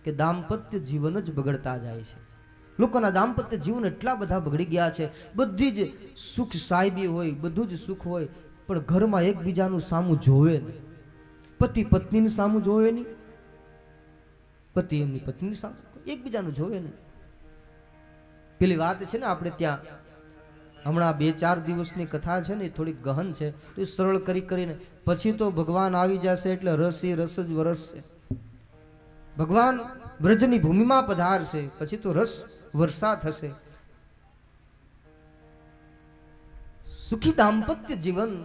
के दाम्पत्य जीवन ज बगड़ता जाय छे. लोकोना दाम्पत्य जीवन एटला बधा बगड़ी गया छे. बधी ज सुख साहेबी होय, बधुं ज सुख होय, पण घरमां एकबीजानुं सामું જોવે नहीं. पति पत्नीने सामું જોવે नहीं, पति एमनी पत्नी सामने एकबीजानुं जोवे नहीं. पेली वात छे ने आपणे त्यां हमणां 2-4 दिवसनी कथा छे ने थोड़ी गहन छे, तो सरळ करी करीने पछी तो भगवान आवी जशे एटले रस ही रस ज वरसशे. भगवान ब्रजनी भूमिमां पधारशे, पछी तो रस वर्षा थशे. सुखी दाम्पत्य जीवन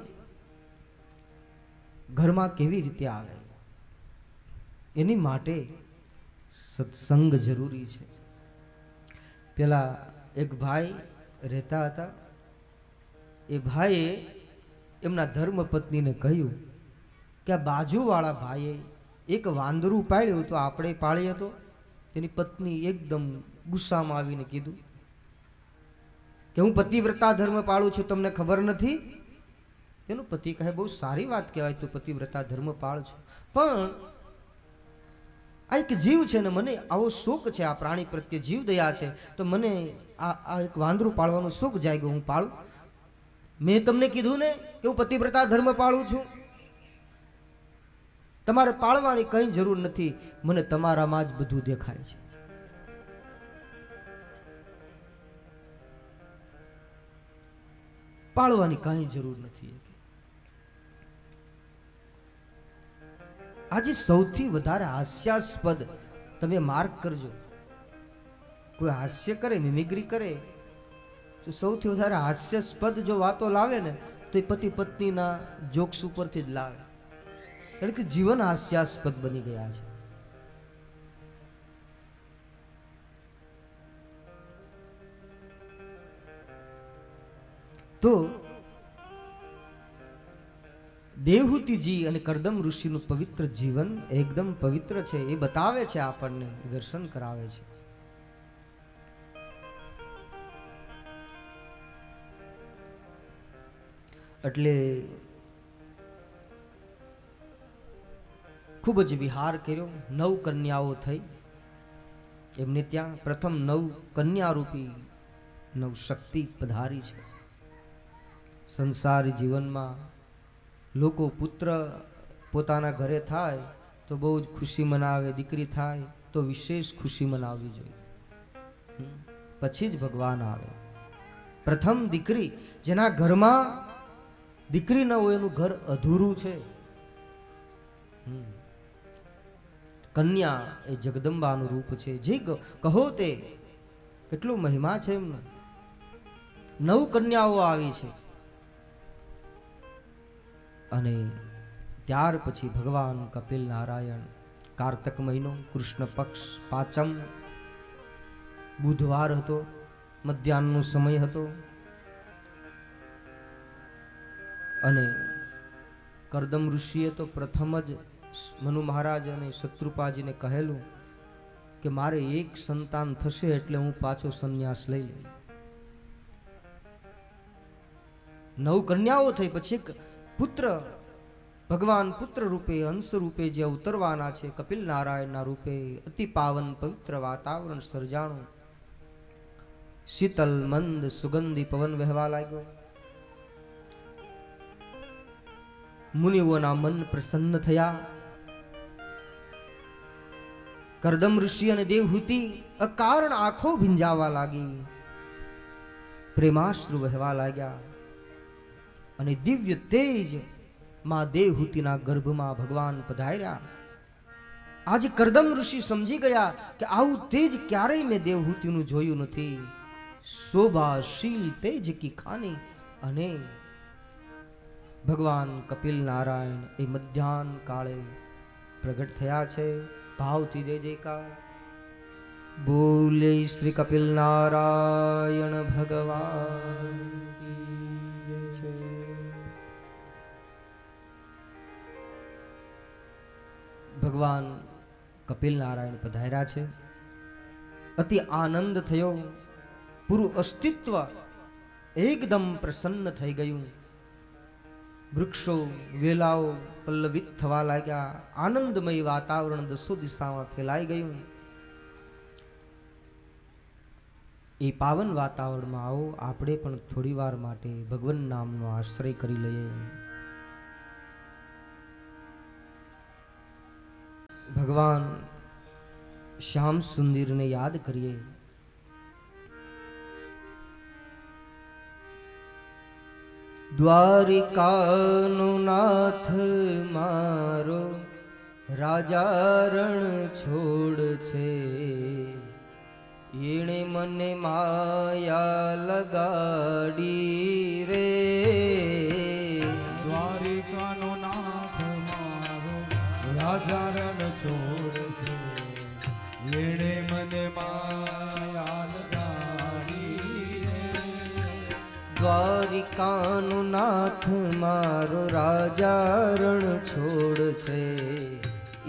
घरमां केवी रीते आवे एनी माटे सत्संग जरूरी है. पेला एक भाई रहता था. ए भाई एमना धर्मपत्नी ने कह્યું કે આ બાજુવાળા ભાઈએ એક વાંદરું પાળ્યું તો આપણે પાળીએ તો. તેની પત્ની એકદમ ગુસ્સામાં આવીને કીધું કે હું પતિવ્રતા ધર્મ પાળું છું, તમને ખબર નથી? તેનો પતિ કહે બહુ સારી વાત કહેવાય, તું પતિવ્રતા ધર્મ પાળ છો, પણ આ એક જીવ છે ને મને આવો શોખ છે, આ પ્રાણી પ્રત્યે જીવ દયા છે, તો મને આ એક વાંદરું પાળવાનો શોખ જાગ્યો, હું પાળું. મેં તમને કીધું ને કે હું પતિવ્રતા ધર્મ પાળું છું, તમારે પાળવાની કઈ જરૂર નથી, મને તમારામાં જ બધું દેખાય છે. પાળવાની કઈ જરૂર નથી. આજે સૌથી વધારે હાસ્યાસ્પદ તમે માર્ક કરજો, કોઈ હાસ્ય કરે, મિમિક્રી કરે, તો સૌથી વધારે હાસ્યાસ્પદ જો વાતો લાવે ને તો એ પતિ પત્નીના જોક્સ ઉપરથી જ લાવે. કારણ કે જીવન હાસ્યાસ્પદ બની ગયા છે. તો દેવહૂતિજી અને કરદમ ઋષિનું પવિત્ર જીવન એકદમ પવિત્ર છે એ બતાવે છે, આપણને દર્શન કરાવે છે. એટલે ખૂબ જ વિહાર કર્યો. 9 કન્યાઓ થઈ એમને ત્યાં. પ્રથમ 9 કન્યા રૂપી 9 શક્તિ પધારી છે. સંસારી જીવનમાં લોકો પુત્ર પોતાના ઘરે થાય તો બહુ જ ખુશી મનાવે, દીકરી થાય તો વિશેષ ખુશી મનાવવી જોઈએ, પછી જ ભગવાન આવે. પ્રથમ દીકરી, જેના ઘરમાં દીકરી ન હોય એનું ઘર અધૂરું છે. કન્યા એ જગદંબાનું રૂપ છે. જે કહો તે કેટલો મહિમા છે એમનો. 9 કન્યાઓ આવી છે. અને ત્યાર પછી ભગવાન કપિલ નારાયણ, કાર્તક મહિનો, કૃષ્ણ પક્ષ, પાંચમ બુધવાર હતો, મધ્યાહનનો સમય હતો. અને કરદમ ઋષિએ તો પ્રથમ જ મનુ મહારાજ અને શત્રુપાજીને કહેલું કે મારે એક સંતાન થશે એટલે હું પાછો સંન્યાસ લઈ લઈશ. 9 કન્યાઓ થઈ, પછી એક પુત્ર ભગવાન પુત્ર રૂપે અંશ રૂપે જે અવતરવાના છે, કપિલ નારાયણના રૂપે અતિ પાવન પવિત્ર વાતાવરણ સર્જાણું. શીતલ મંદ સુગંધી પવન વહેવા લાગ્યો. મુનિઓના મન પ્રસન્ન થયા. કરદમ ઋષિ અને દેવહૂતિ અકારણ આંખો ભીંજાવા લાગી, પ્રેમાશ્રુ વહેવા લાગ્યા અને દિવ્ય તેજ માં દેવહૂતિના ગર્ભમાં ભગવાન પધાર્યા. આજે કરદમ ઋષિ સમજી ગયા કે આવું તેજ ક્યારેય મેં દેવહૂતિનું જોયું નથી. શોભાશીલ તેજ કી ખાની. અને ભગવાન કપિલ નારાયણ એ મધ્યાહન કાળે પ્રગટ થયા છે. ભાવથી જય જયકાર બોલે શ્રી કપિલ નારાયણ ભગવાન. ભગવાન કપિલ નારાયણ પધાર્યા છે. અતિ આનંદ થયો. પૂરું અસ્તિત્વ એકદમ પ્રસન્ન થઈ ગયું. વૃક્ષો વેલાઓ પલ્લવિત થવા લાગ્યા. આનંદમય વાતાવરણ 10 દિશામાં ફેલાઈ ગયું. એ પાવન વાતાવરણમાં આવો આપણે પણ થોડી વાર માટે ભગવાન નામનો આશ્રય કરી લઈએ. ભગવાન શ્યામ સુંદરને યાદ કરીએ. દ્વારિકાનો નાથ મારો રાજા રણ છોડ છે, એણે મને માયા લગાડી રે. દ્વારિકાનો નાથ મારો રાજા રણ છોડ છે, એણે મને માયા લગાડી રે. દ્વારિકાનો નાથ મારો રાજા રણ છોડ છે,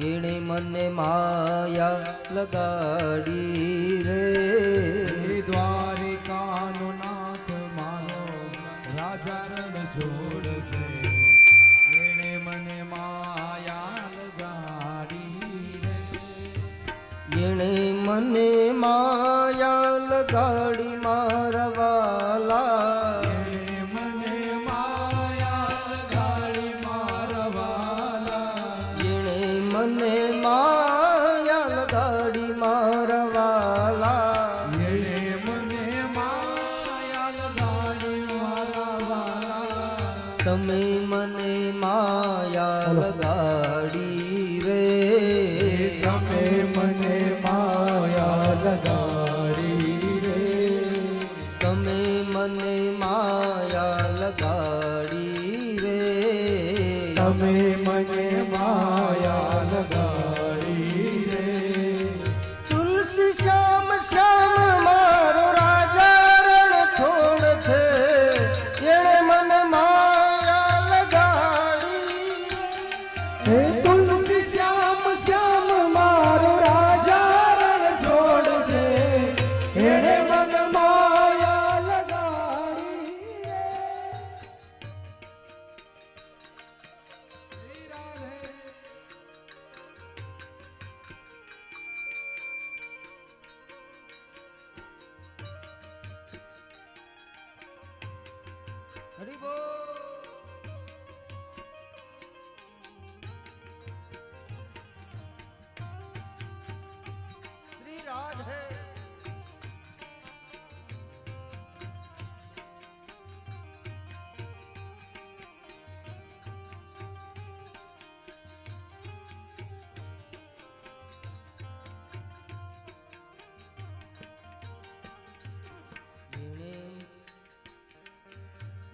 એણે મને માયા લગાડી રે. દ્વારિકાનો નાથ મારો રાજા રણ છોડ છે, એણે મને માયા લગાડી રે. એણે મને માયા લગાડી મારા વાલા. તમે મને માયા લગાડી રે. તમે મને માયા લગાડી રે. તમે મને માયા લગાડી રે. તમે મને માયા લગાડી રે. તુલસી શ્યામ શ્યામ મારો રાજા રણ છોડ છે, એણે મને તુલસી શ્યામ શ્યામ મારો રાજા રણ છોડ છે, એણે મન માયા લગાડી રે. હરી બોલ. राधे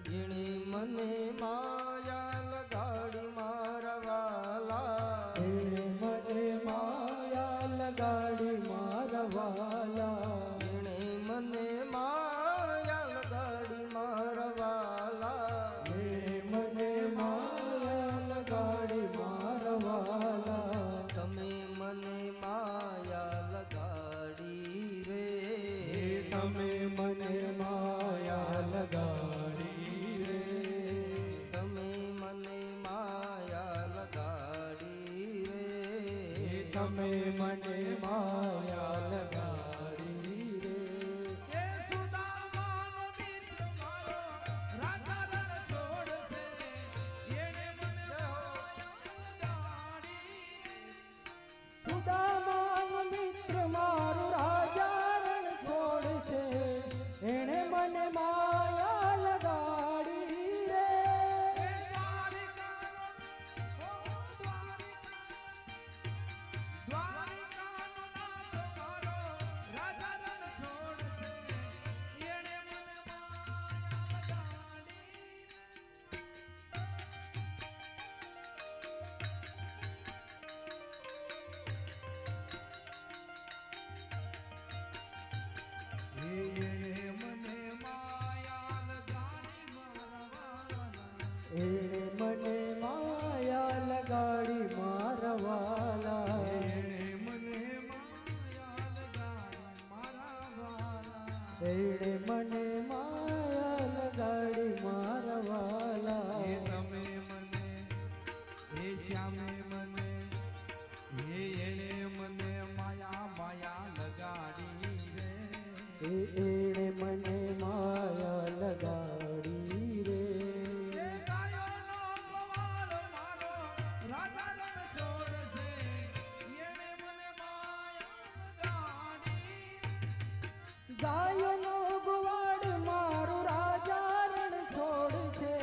जिणे मने माया लगाड़ी मारा वाला. મને માયા લગાડી મારા વાલા. जिणे मने माया लगाड़ी मारा वाला. મને તમે મને માયા લગાડી રે એ સુદામાનો મિત્ર મારો રાધા રણ છોડશે એણે મને માયા લગાડી સુદામા મિત્ર મારું રાજા રણ છોડશે એણે મને માયા લગાડી રે એ દ્વારિકાનો દ્વારિકાનો નાથ મારો રાધા રણ છોડશે એણે મને માયા લગાડી એણે મને માયા લગાડી મારવાના એણે મને માયા લગાડી મારવાલા એણે મને માયા લગાડી મારવાના એણે મને માયા લગાડી મારવાલા એ તમે મને હે શ્યામે મને હે એણે મને માયા માયા લગાડી રે એણે મને માયા લગાડી રે એ ગાયોનો ગવાળ મારો રાધા રણ છોડશે એણે મને માયા લગાડી ગાયનો ગુવાડ મારું રાજા રણ છોડશે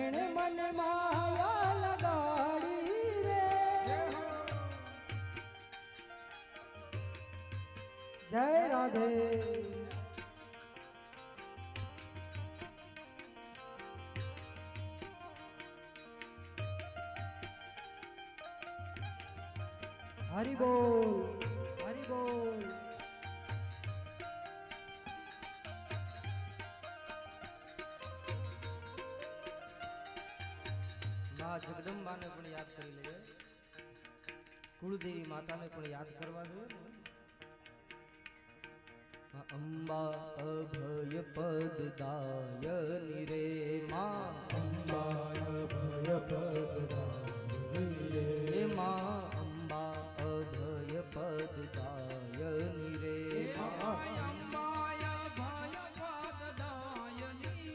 એણે મને માયા લગાડી રે જય રાધે હરિ બોલ હરિ બોલ મા જગદંબાને પણ યાદ કરી લઈએ, કુળદેવી માતાને પણ યાદ કરવા જોઈએ ને. મા અંબા અભય પદદાયની રે, મા અંબા ભય પદદાયની રે હે મા અંબા અભય પદદાયની રે, મા અંબાયા ભય પદદાયની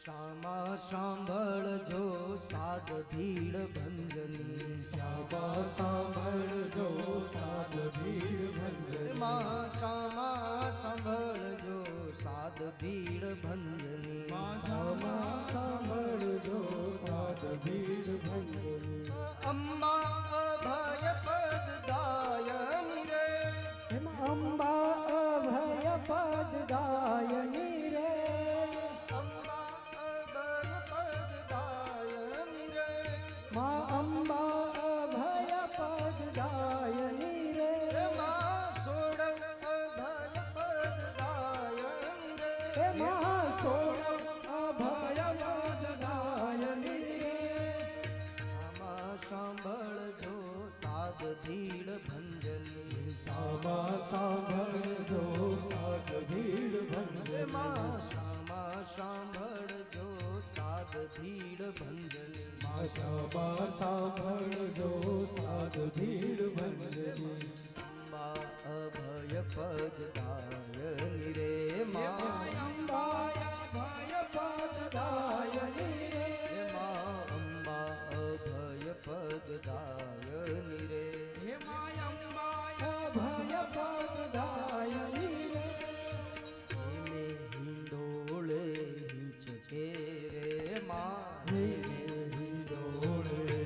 શ્યામા સાંભળજો સાદ ધીડ ભંજની, શ્યામા સાંભળજો સાદ ભીડ ભંજની મા શ્યામા સાંભળજો સાદ ભીડ ભંજની, શ્યામા સાંભળજો સાદ ભીડ ભંજની અંબા અભય પદદાયની રે, હેમ અંબા અભય પદદાયની રે અંબા અભય પદદાયની રે, મા અંબા અભય પદદાયની રે હે મા સોળ અભય પદદાયની રે, હે મા સોળ અભય પદદાયની રે શ્યામા સાંભળજો સાદ ધીડ ભંજની, શ્યામા સાંભળજો સાદ ભીડ ભંજની શ્યામા સાંભળજો સાદ ધીડ ભંજની, શ્યામા સાંભળજો સાદ ભીડ ભંજની અંબા અભય પદદાયની રે, મા અંબાયા ભય પદદાયની રે હે મા અંબા અભય પદદાયની રે, હે માય અંબાયા અભય પદદાયની રે હેમે હિંડોળે હિંચકે રે, મા હે હિંડોળે રે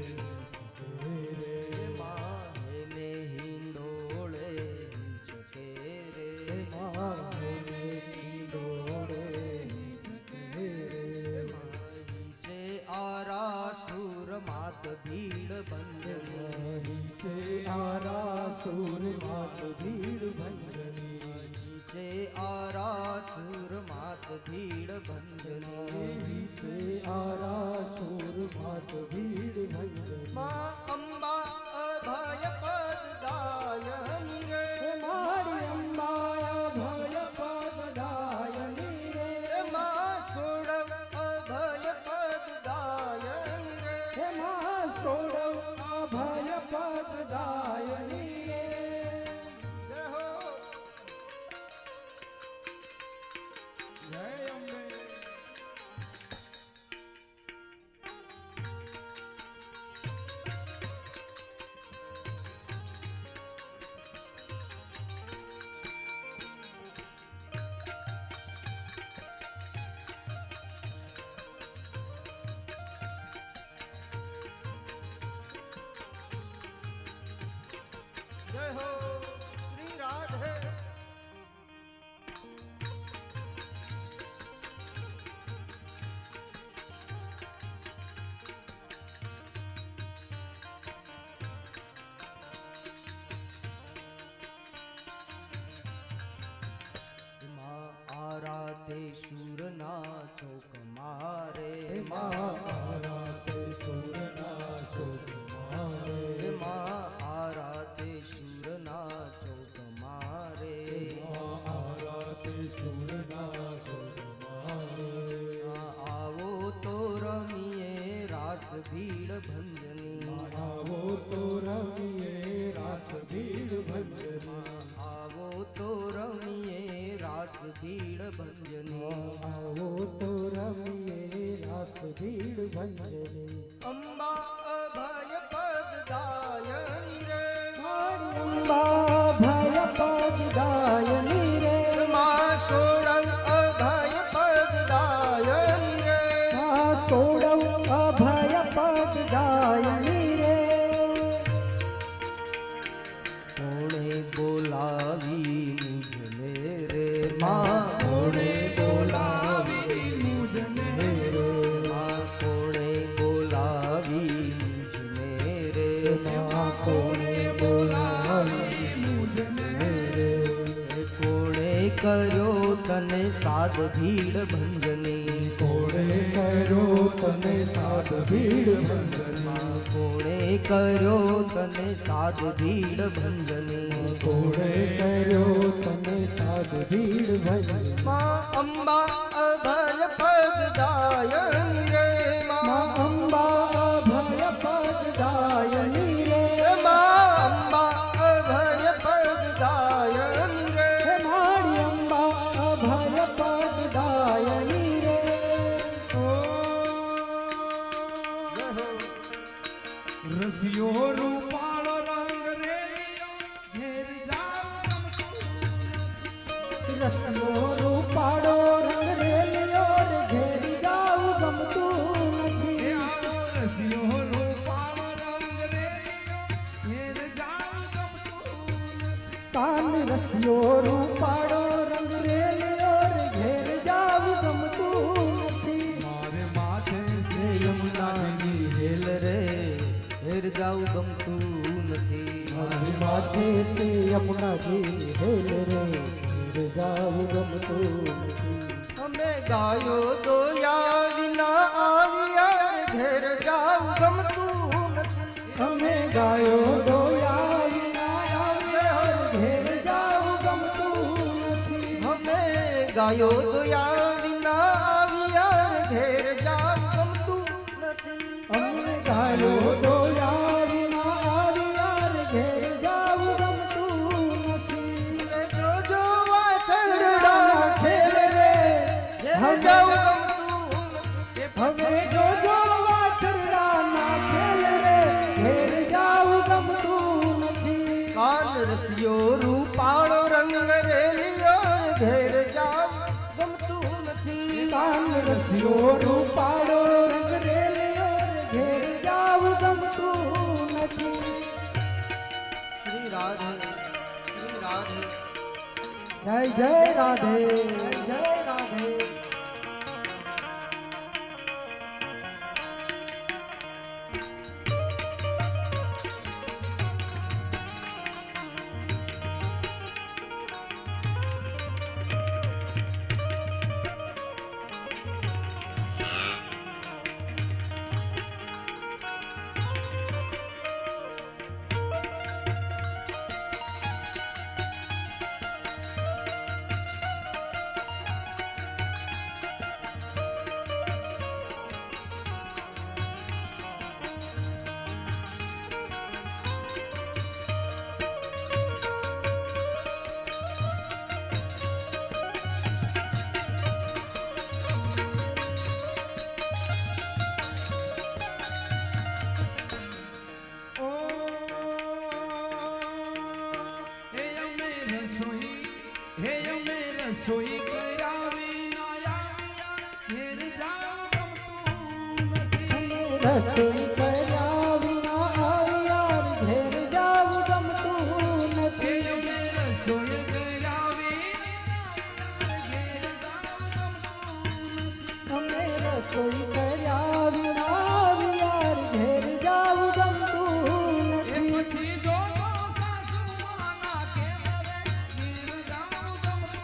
હે મા હેમે હિંડોળે હિંચકે રે, મારે હિંડોળે રે હિંચે આરાસુર માત ભીડ ભંજની, અહીં से आरासुर मात भीड़ भंजनी नीचे आरासुर मात भीड़ भंजनी, અહીં से आरासुर मात भीड़ भंजनी माँ अंबा अभय पददायनी रे, मारी अंबाया भय पददायनी रे माँ सोड़व अभय જય હો શ્રી રાધે. આરાતે શૂરના ચોક મારે આરાતે સૂરના શોક મારે આરાતે શૂરના ચોક મારે આરાતે સૂરના શોક મારે આવો તો રમીએ રાસ ભીડ ભંજની આવો તો રમીએ રાસ ભીડ ભંજની આવો તો રમીએ રાસ ભીડ ભંજની આવો તો રમીએ રાસ ભીડ ભંજની અંબા અભય પદદાયની રે અંબા ભય પદદાયની રે માં સોળંગ અભય પદદાયની રે આ સોડવ અભય પદદાયની રે કોણે બોલાવી મુજને રે માં કોણે બોલાવી મુજને રે માં કોણે બોલાવી મુજને રે માં કોણે બોલાવી મુજને રે કોણે કર્યો તને સાદ ભીડ ભંજની કોણે કર્યો તને સાદ ભીડ ભંજની કોણે કર્યો તને સાદ ભીડ ભંજની કોણે કર્યો તને સાદ ભીડ ભંજની માં અંબા અભય પદદાયની રે માં અંબા ભય પદદાયની રે માં અંબા અભય પદદાયની રે હે મારી અંબા ભય પદદાયની રે રસિયો રૂપાળો રંગ રેલિયો ઘેર જાવ રસનો રૂપાળો રંગ રેલિયો રે ઘેર જાઉં ગમતું હે નથી આવો રસિયો રૂપાળો રંગ રેલિયો ઘેર જાવ ગમતું નથી. કાન રસિયો રૂપાળો રંગ રેલિયો રે ઘેર જાઉં ગમતું નથી મારે માથે હે યમુનાજી હેલ રે હેર જાઉં ગમતું નથી મારી માથે છે યમુનાજી હેલ રે ઘેર જાઉં ગમતું નથી અમે ગાયો દોયા વિના આવ્યા ઘેર જાઉં ગમતું નથી અમે ગાયો દોયા વિના આવ્યા ઘેર જાઉં ગમતું નથી અમે ગાયો દોયા વિના આવ્યા ઘેર જાઉં ગમતું નથી અમે ગાયો દોયા વિના આવ્યા ઘેર જાઉં ગમતું નથી જોજો વાછરડા ખેલ રે ઘેર જાઉં ગમતું નથી હવે જોજો વાછરડા ના ખેલ રે ઘેર જાઉં ગમતું નથી કાન રસિયો રૂપાળો રંગ રેલિયો ઘેર જાઉં ગમતું નથી કાન રસિયો રૂપાળો રંગ રેલિયો ઘેર જાઉં ગમતું નથી શ્રી રાધે શ્રી રાધે જય જય રાધે જય રાધે રસોઈ કર્યા વિના આવ્યા ઘેર જાવ ગમતું નથી. રસોઈ કર્યા વિના આવ્યા ઘેર જાઉં ગમતું રસોઈ કર્યા વિના વિયાર ઘેર જાવું ગમતું એ નથી. પછી જો સાસુમાના કેમ રે ઘેર જાવું ગમતું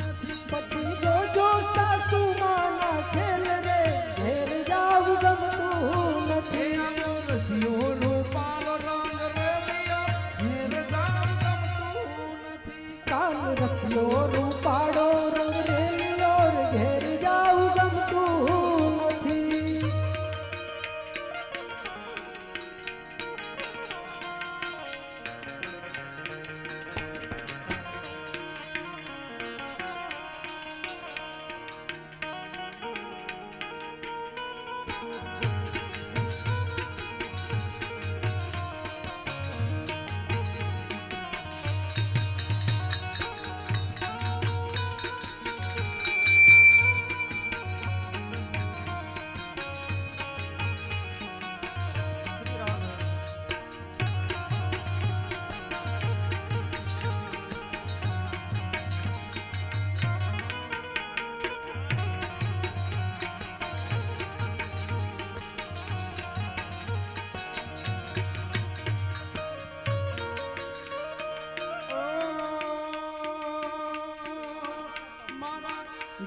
નથી. પછી જોજો સાસુ માના ખેલ રે ઘેર જાવું ગમતું એ નથી. આવો રસિયોનો પાલો રંગ રેલિયો ઘેર જાવું ગમતું નથી. કાન રસ્યો રૂપાળો રંગ રેલિયો રે ઘેર જાવું ગમતું નથી.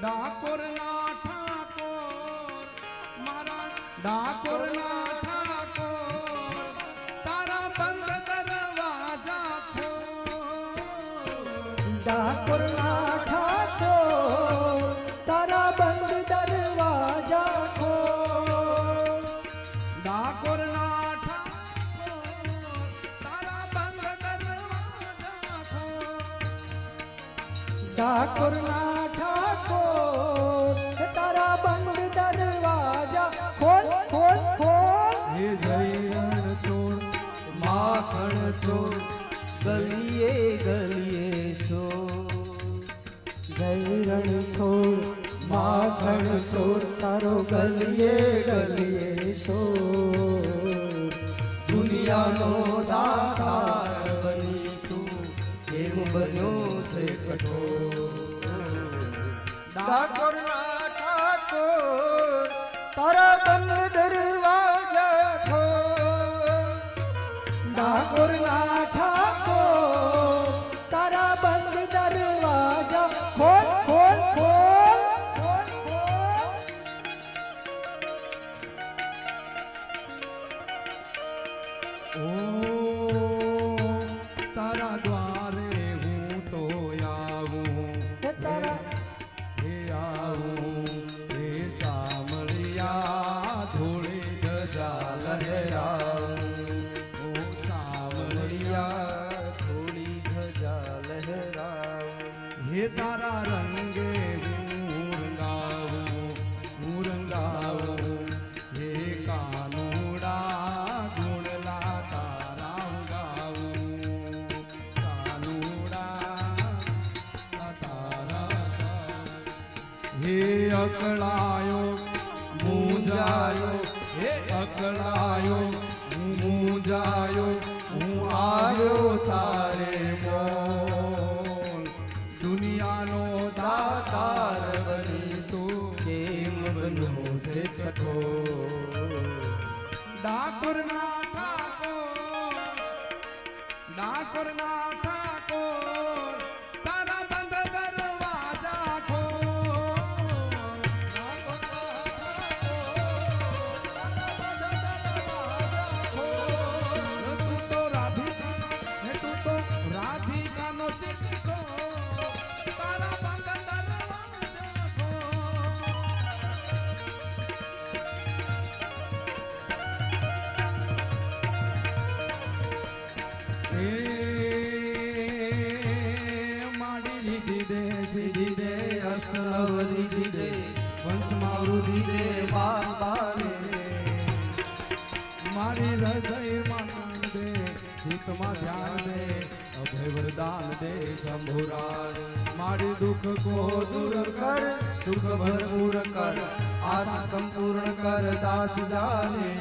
ડાકોરના ઠાકોર મારા ડાકોરના ઠાકોર તારા બંધ દરવાજા ખોલ. ડાકોરના ઠાકોર તારા બંધ દરવાજા ખોલ. ડાકોરના ઠાકોર તારા બંધ દરવાજા ખોલ. ડાકોરના ઠાકોર તારા બંધ દરવાજા ખોલ ખોલ ખોલ. હે જય રણછોડ માખણ ચોર ગલીએ ગલીએ ચોર. જય રણછોડ માખણ ચોર તારો ગલીએ ગલીએ શોર. દુનિયાનો દાતાર બની તું કેમ બન્યો છે કઠોર. ડાકોરના ઠાકોર તારા બંધ દરવાજા ખોલ. ડાકોરના ઠાકોર તારા બંધ દરવાજા ખોલ ખોલ ખોલ ખોલ ખોલ. ઓ તારા દ્વારે હું તો આવું હે તારા હે આવું હે સામળિયા થોડી ધજા લહેરાવું. ઓ સામળિયા થોડી ધજા લહેરાવ. હે તારા રંગે હું રંગાવું હે કાનુડા ગુણલા તારા ગાવું. કાનુડા તારા હે અકળાયો મૂંઝાયો હે અકળાયો હું મૂંઝાયો હું આવ્યો તારે મોલ. દુનિયાનો દાતાર બની તું કેમ બન્યો છે કઠોર. ડાકોરના ઠાકોર તારા બંધ દરવાજા ખોલ. તું તો રાધિકાનો શિક્ષકો તારા બંધ દરવાજા ખોલ. એ માડી લીધી દે સીધી દે અષ્ટનવ દીધી દે વંશમાં વૃદ્ધિ દે બાપાને. મારી હૃદયમાં દે શીતમાં ધ્યાન દે અભય વરદાન દે શંભુરાજ. મારી દુઃખ કો દૂર કર સુખ ભરપૂર કર આશા સંપૂર્ણ કર દાસ જાને.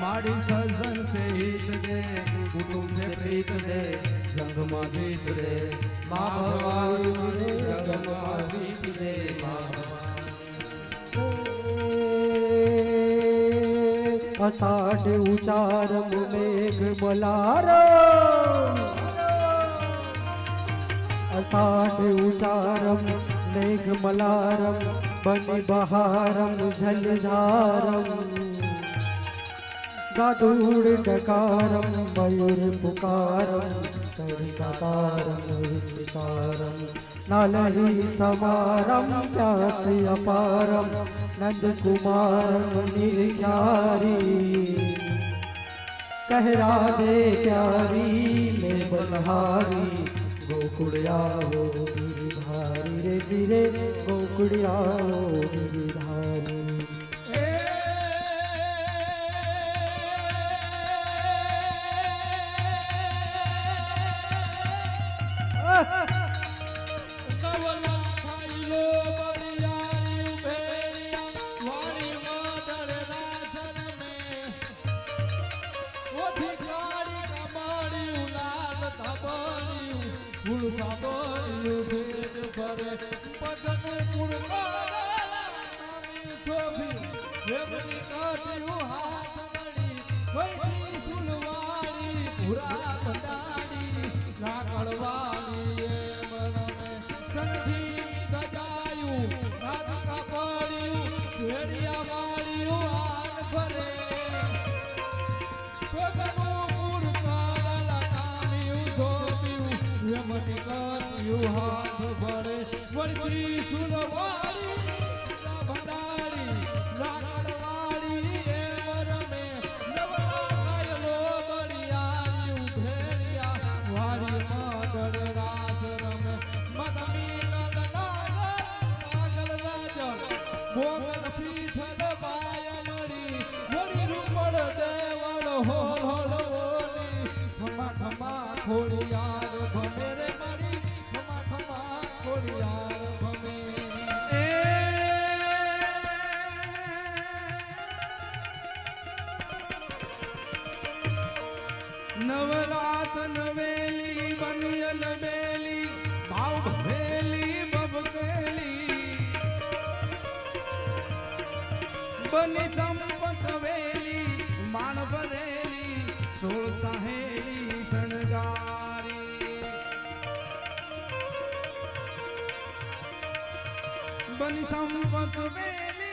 माड़ी सजन से हित दे कुटुंब से प्रीत दे जंग में जीत दे माँ भवानी जग में जीत दे माँ भवानी. अषाढ़ उचारम मेघ मलारम अषाढ़ उचारम मेघ मलारम बनि बहारम झलझारम गादूड़ डकारम मयूर पुकारम करिकाकारम विशिशारम नालही समारम प्यास अपारम नंद कुमारम निर्यारी कह राधे प्यारी में बलहारी गोकुड़िया हो गिरिधारी रे जिरे गोकुड़िया हो गिरिधारी हाथ बड़े बड़ी सुनवारी भंडारी रागड़वारी में नवला गायलो बड़ियारी उधेरिया वारी मादर रास रम मदमी नंद नागल राजन भोगल पीठन बायलड़ी बड़ी रूपड़ देवल हो होली खमा खमा खोड़ियार भमेरे मरी नवरात नवेली बनियल बेली भाव भवेली बबकेली बनी चंपत वेली मान भरेली सोल सहेली शणगारी बनी संपत वेली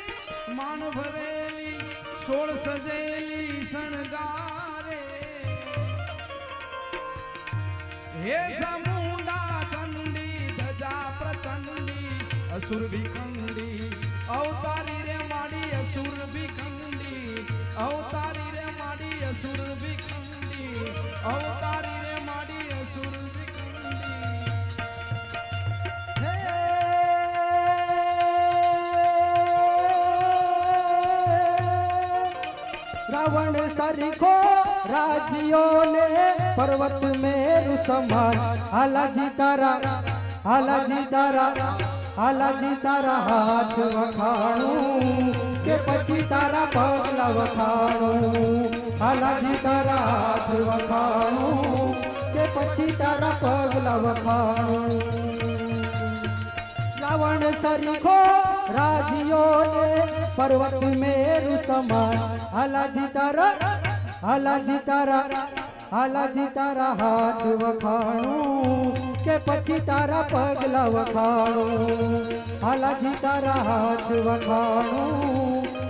मान भरेली सोल सजेली शणगारे हे समुंडा चंडी गजा प्रचंडी असुर विखंडी अवतारी रे माड़ी असुर विखंडी अवतारी रे माड़ी असुर विखंडी अवतारी रे माड़ी असुर विखंडी रावण सरिखो राजियों ने पर्वत मेरु समान हालाजी तारा हाथ वखाणू के पछी तारा पगला वखाणू हालाजी तारा हाथ वखाणू के पछी तारा पगला वखाणू रावण सरिखो राजियों ने पर्वत मेरु समान हालाजी तारा हाथ वखाणू के पछी तारा पगला वखाणू हालाजी तारा हाथ वखाणू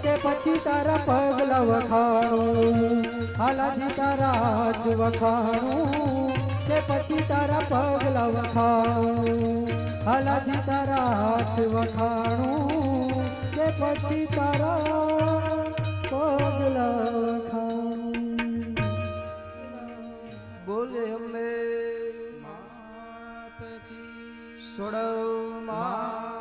के पछी तारा पगला वखाणू हालाजी तारा हाथ वखाणू के पछी तारा पगला वखाणू हालाजी तारा हाथ वखाणू के पछी तारा पगला वखाणू बोले हमें मात की सोड़ो माँ